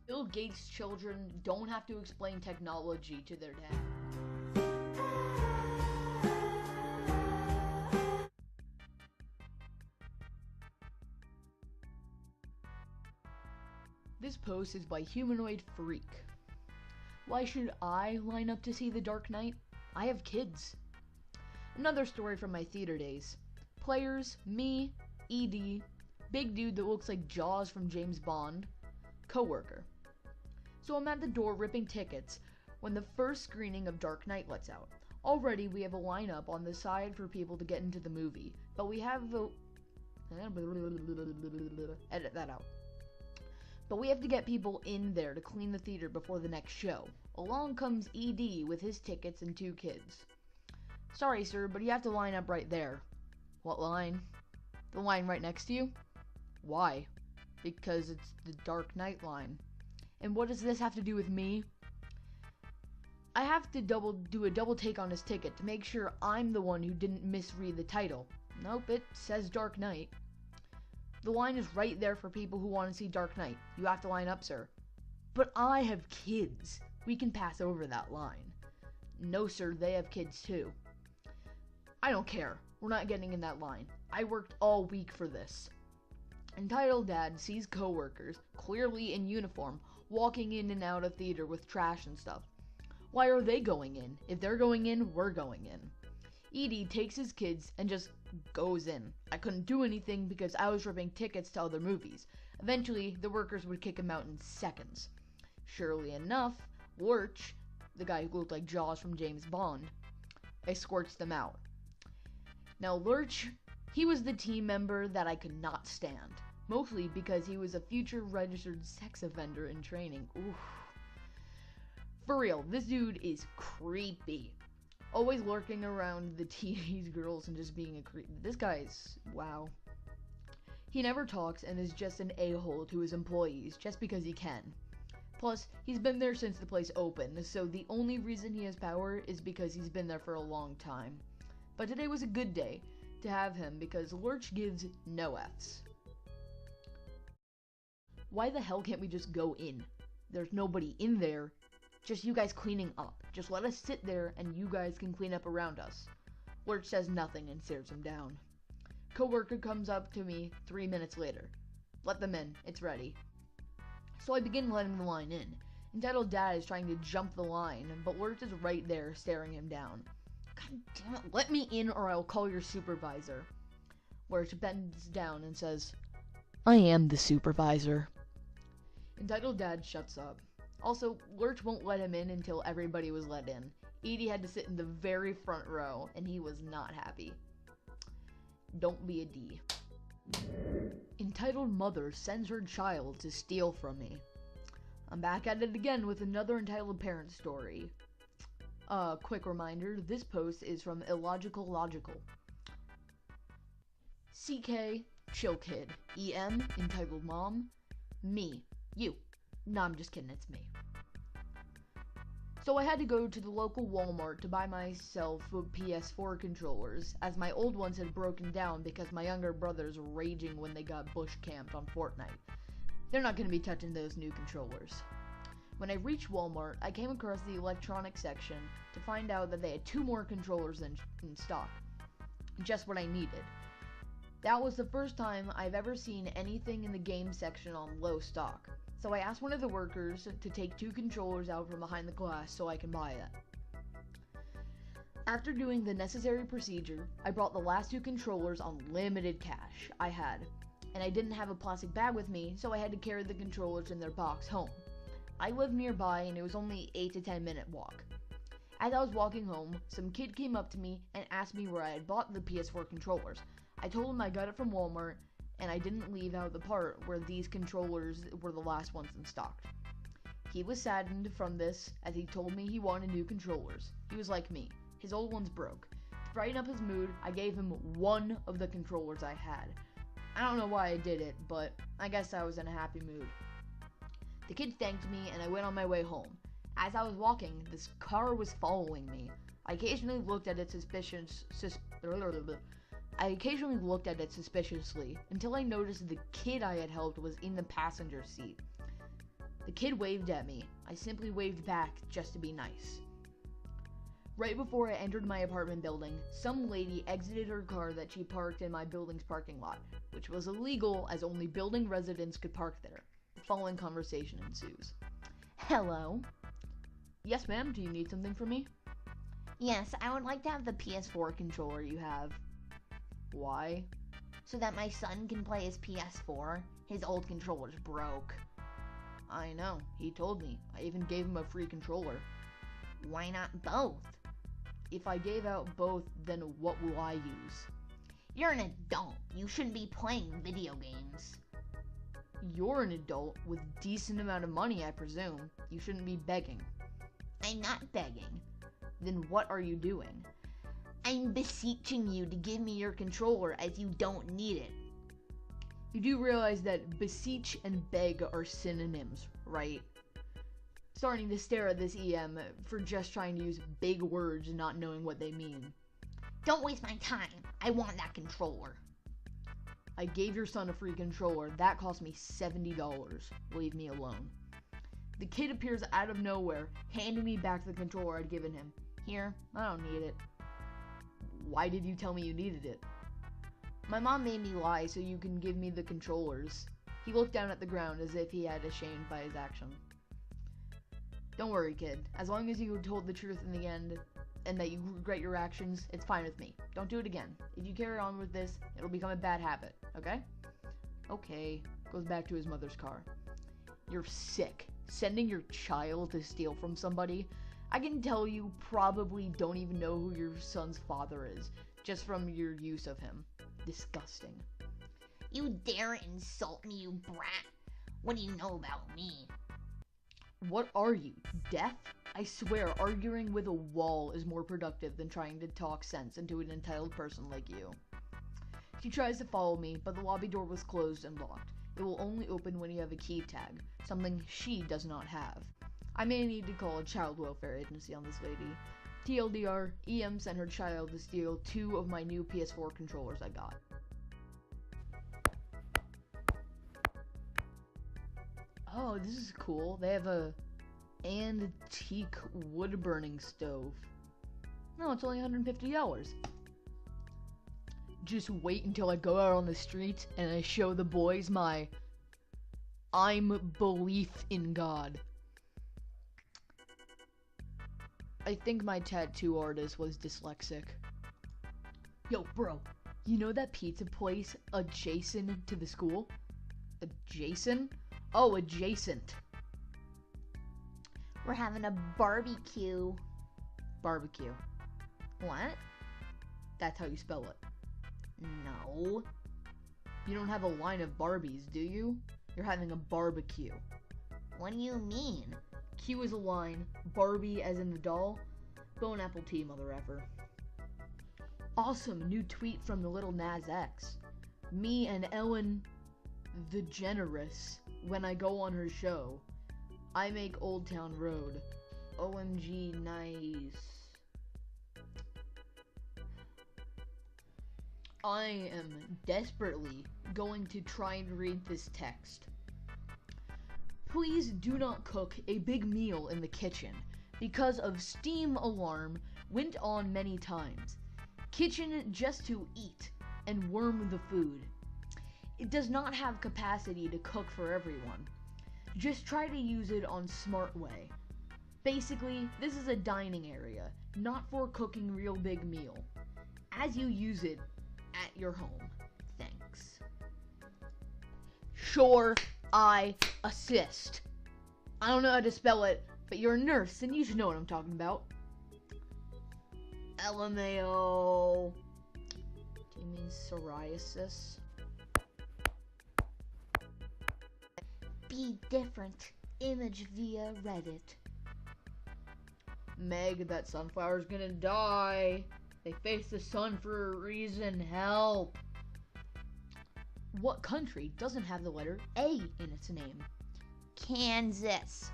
Bill Gates' children don't have to explain technology to their dad. This post is by Humanoid Freak. Why should I line up to see The Dark Knight? I have kids. Another story from my theater days. Players, me, ED, big dude that looks like Jaws from James Bond, coworker. So I'm at the door ripping tickets when the first screening of Dark Knight lets out. Already we have a lineup on the side for people to get into the movie, but we have the edit that out. But we have to get people in there to clean the theater before the next show. Along comes ED with his tickets and 2 kids. Sorry, sir, but you have to line up right there. What line? The line right next to you? Why? Because it's the Dark Knight line. And what does this have to do with me? I have to do a double take on his ticket to make sure I'm the one who didn't misread the title. Nope, it says Dark Knight. The line is right there for people who want to see Dark Knight. You have to line up, sir. But I have kids. We can pass over that line. No, sir, they have kids too. I don't care. We're not getting in that line. I worked all week for this. Entitled dad sees coworkers, clearly in uniform, walking in and out of theater with trash and stuff. Why are they going in? If they're going in, we're going in. Edie takes his kids and just goes in. I couldn't do anything because I was ripping tickets to other movies. Eventually, the workers would kick him out in seconds. Surely enough, Lurch, the guy who looked like Jaws from James Bond, escorts them out. Now Lurch, he was the team member that I could not stand. Mostly because he was a future registered sex offender in training. Oof. For real, this dude is creepy. Always lurking around the teenage girls and just being a creep. This guy's, wow. He never talks and is just an a-hole to his employees just because he can. Plus, he's been there since the place opened, so the only reason he has power is because he's been there for a long time. But today was a good day to have him because Lurch gives no Fs. Why the hell can't we just go in? There's nobody in there. Just you guys cleaning up. Just let us sit there and you guys can clean up around us. Lurch says nothing and stares him down. Coworker comes up to me 3 minutes later. Let them in. It's ready. So I begin letting the line in. Entitled dad is trying to jump the line, but Lurch is right there staring him down. God damn it, let me in or I'll call your supervisor. Lurch bends down and says, I am the supervisor. Entitled dad shuts up. Also, Lurch won't let him in until everybody was let in. Edie had to sit in the very front row, and he was not happy. Don't be a D. Entitled mother sends her child to steal from me. I'm back at it again with another entitled parent story. Quick reminder, this post is from Illogical Logical. CK, chill kid. EM, entitled mom. Me, you. No, I'm just kidding, it's me. So I had to go to the local Walmart to buy myself PS4 controllers, as my old ones had broken down because my younger brothers were raging when they got bush camped on Fortnite. They're not going to be touching those new controllers. When I reached Walmart, I came across the electronics section to find out that they had 2 more controllers in stock. Just what I needed. That was the first time I've ever seen anything in the game section on low stock. So I asked one of the workers to take 2 controllers out from behind the glass so I can buy it. After doing the necessary procedure, I brought the last 2 controllers on limited cash I had, and I didn't have a plastic bag with me, so I had to carry the controllers in their box home. I lived nearby and it was only 8 to 10 minute walk. As I was walking home, some kid came up to me and asked me where I had bought the PS4 controllers. I told him I got it from Walmart, and I didn't leave out the part where these controllers were the last ones in stock. He was saddened from this, as he told me he wanted new controllers. He was like me. His old ones broke. To brighten up his mood, I gave him one of the controllers I had. I don't know why I did it, but I guess I was in a happy mood. The kid thanked me, and I went on my way home. As I was walking, this car was following me. I occasionally looked at it suspiciously until I noticed the kid I had helped was in the passenger seat. The kid waved at me. I simply waved back just to be nice. Right before I entered my apartment building, some lady exited her car that she parked in my building's parking lot, which was illegal as only building residents could park there. The following conversation ensues. Hello? Yes, ma'am, do you need something from me? Yes, I would like to have the PS4 controller you have. Why? So that my son can play his PS4. His old controller's broke. I know, he told me. I even gave him a free controller. Why not both? If I gave out both, then what will I use? You're an adult. You shouldn't be playing video games. You're an adult with decent amount of money, I presume. You shouldn't be begging. I'm not begging. Then what are you doing? I'm beseeching you to give me your controller as you don't need it. You do realize that beseech and beg are synonyms, right? Starting to stare at this EM for just trying to use big words and not knowing what they mean. Don't waste my time. I want that controller. I gave your son a free controller. That cost me $70. Leave me alone. The kid appears out of nowhere, handing me back the controller I'd given him. Here, I don't need it. Why did you tell me you needed it? My mom made me lie so you can give me the controllers. He looked down at the ground as if he had ashamed by his action. Don't worry, kid. As long as you told the truth in the end, and that you regret your actions, it's fine with me. Don't do it again. If you carry on with this, it'll become a bad habit, okay? Okay. Goes back to his mother's car. You're sick. Sending your child to steal from somebody? I can tell you probably don't even know who your son's father is, just from your use of him. Disgusting. You dare insult me, you brat. What do you know about me? What are you, deaf? I swear, arguing with a wall is more productive than trying to talk sense into an entitled person like you. She tries to follow me, but the lobby door was closed and locked. It will only open when you have a key tag, something she does not have. I may need to call a child welfare agency on this lady. TLDR, EM sent her child to steal 2 of my new PS4 controllers I got. Oh, this is cool. They have a antique wood burning stove. No, it's only $150. Just wait until I go out on the street and I show the boys my belief in God. I think my tattoo artist was dyslexic. Yo, bro, you know that pizza place adjacent to the school? Adjacent? Oh, adjacent. We're having a barbecue. Barbecue. What? That's how you spell it. No. You don't have a line of Barbies, do you? You're having a barbecue. What do you mean? Q is a line, Barbie as in the doll, boneappletea, mother effer. Awesome, new tweet from the little Nas X. Me and Ellen DeGeneres, when I go on her show, I make Old Town Road. OMG, nice. I am desperately going to try and read this text. Please do not cook a big meal in the kitchen because of steam alarm went on many times. Kitchen just to eat and warm the food. It does not have capacity to cook for everyone. Just try to use it on smart way. Basically, this is a dining area, not for cooking real big meal. As you use it at your home. Thanks. Sure, I assist. I don't know how to spell it, but you're a nurse and you should know what I'm talking about. LMAO. Do you mean psoriasis? Be different. Image via Reddit. Meg, that sunflower's gonna die. They face the sun for a reason. Help. What country doesn't have the letter A in its name? Kansas.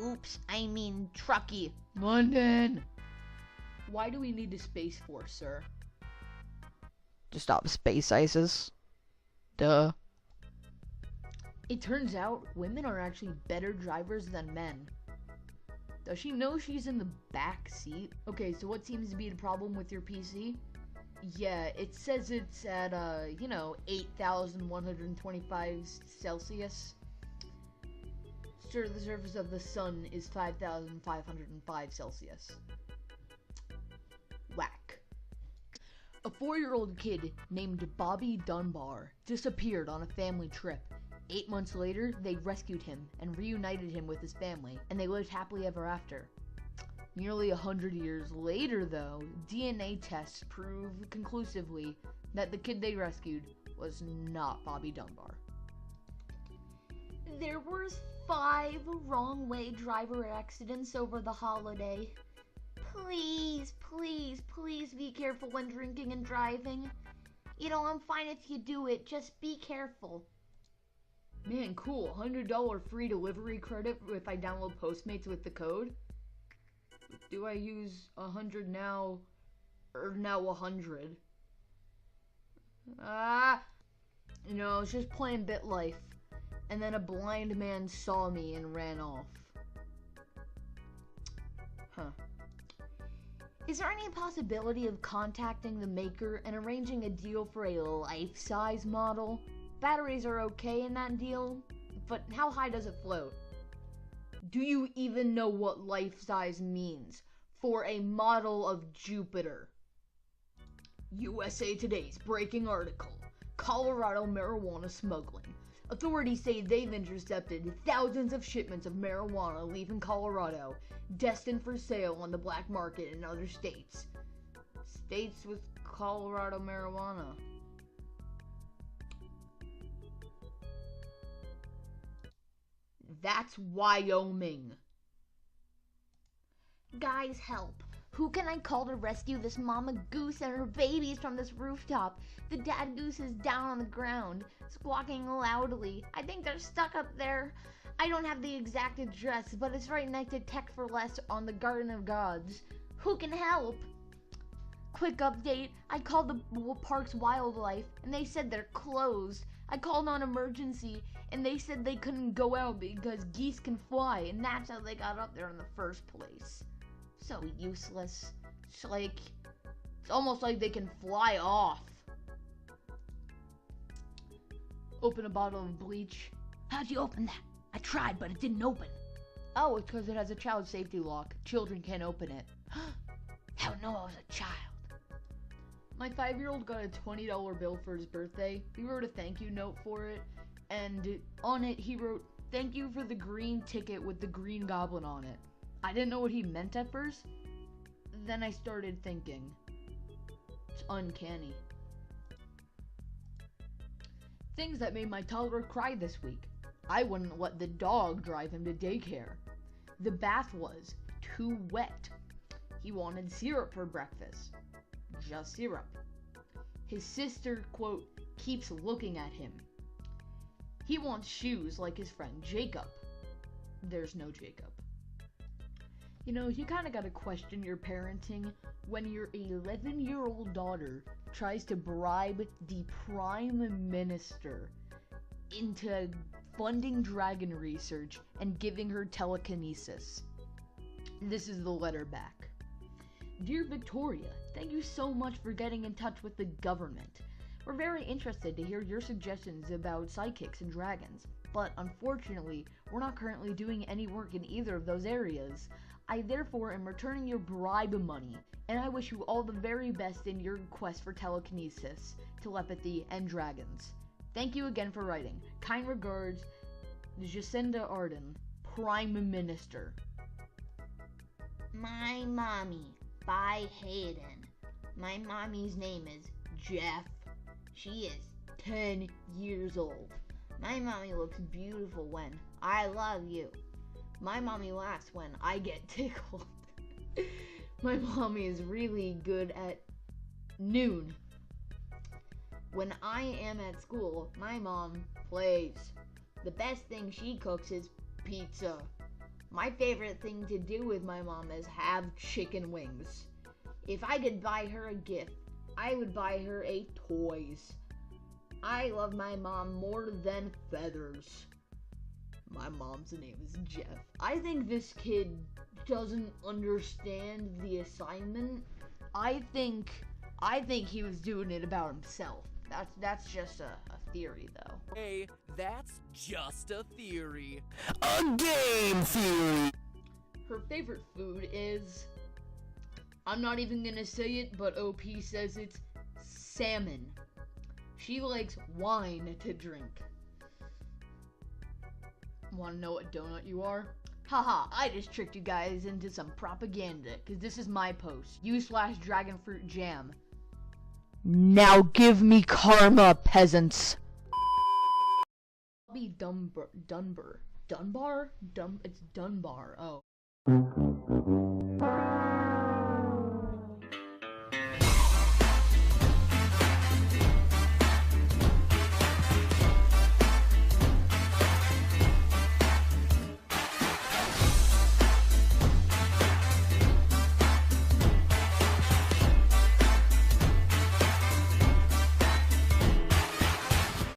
Oops, I mean Truckee. London. Why do we need a space force, sir? To stop space ISIS. Duh. It turns out women are actually better drivers than men. Does she know she's in the back seat? Okay, so what seems to be the problem with your PC? Yeah, it says it's at, 8,125 Celsius. Sure, the surface of the sun is 5,505 Celsius. Whack. A 4-year-old kid named Bobby Dunbar disappeared on a family trip. 8 months later, they rescued him and reunited him with his family, and they lived happily ever after. Nearly 100 years later, though, DNA tests prove conclusively that the kid they rescued was not Bobby Dunbar. There were 5 wrong-way driver accidents over the holiday. Please, please, please be careful when drinking and driving. You know, I'm fine if you do it, just be careful. Man, cool. $100 free delivery credit if I download Postmates with the code. Do I use 100 now, or now 100? I was just playing BitLife, and then a blind man saw me and ran off. Huh. Is there any possibility of contacting the maker and arranging a deal for a life-size model? Batteries are okay in that deal, but how high does it float? Do you even know what life-size means? For a model of Jupiter. USA Today's breaking article. Colorado marijuana smuggling. Authorities say they've intercepted thousands of shipments of marijuana leaving Colorado, destined for sale on the black market in other states. States with Colorado marijuana. That's Wyoming. Guys, help. Who can I call to rescue this mama goose and her babies from this rooftop? The dad goose is down on the ground, squawking loudly. I think they're stuck up there. I don't have the exact address, but it's right next to Tech for Less on the Garden of Gods. Who can help? Quick update, I called the park's wildlife, and they said they're closed. I called on emergency, and they said they couldn't go out because geese can fly, and that's how they got up there in the first place. So useless. It's almost like they can fly off. Open a bottle of bleach. How'd you open that? I tried, but it didn't open. Oh, it's because it has a child safety lock. Children can't open it. How'd know I was a child? My 5-year-old got a $20 bill for his birthday. He wrote a thank you note for it, and on it he wrote, "Thank you for the green ticket with the green goblin on it." I didn't know what he meant at first. Then I started thinking. It's uncanny. Things that made my toddler cry this week. I wouldn't let the dog drive him to daycare. The bath was too wet. He wanted syrup for breakfast. Just syrup. His sister, quote, keeps looking at him. He wants shoes like his friend Jacob. There's no Jacob. You know, you kind of got to question your parenting when your 11-year-old daughter tries to bribe the Prime Minister into funding dragon research and giving her telekinesis. This is the letter back. Dear Victoria, thank you so much for getting in touch with the government. We're very interested to hear your suggestions about psychics and dragons, but unfortunately, we're not currently doing any work in either of those areas. I therefore am returning your bribe money, and I wish you all the very best in your quest for telekinesis, telepathy, and dragons. Thank you again for writing. Kind regards, Jacinda Ardern, Prime Minister. My mommy, by Hayden. My mommy's name is Jeff. She is 10 years old. My mommy looks beautiful when I love you. My mommy laughs when I get tickled. My mommy is really good at noon. When I am at school, my mom plays. The best thing she cooks is pizza. My favorite thing to do with my mom is have chicken wings. If I could buy her a gift, I would buy her a toys. I love my mom more than feathers. My mom's name is Jeff. I think this kid doesn't understand the assignment. I think he was doing it about himself. That's just a theory, though. Hey, that's just a theory. A game theory! Her favorite food is... I'm not even gonna say it, but OP says it's salmon. She likes wine to drink. Wanna know what donut you are? Haha, I just tricked you guys into some propaganda, cause this is my post. U/dragonfruit jam. Now give me karma, peasants. I'll be Dunbar? It's Dunbar, oh.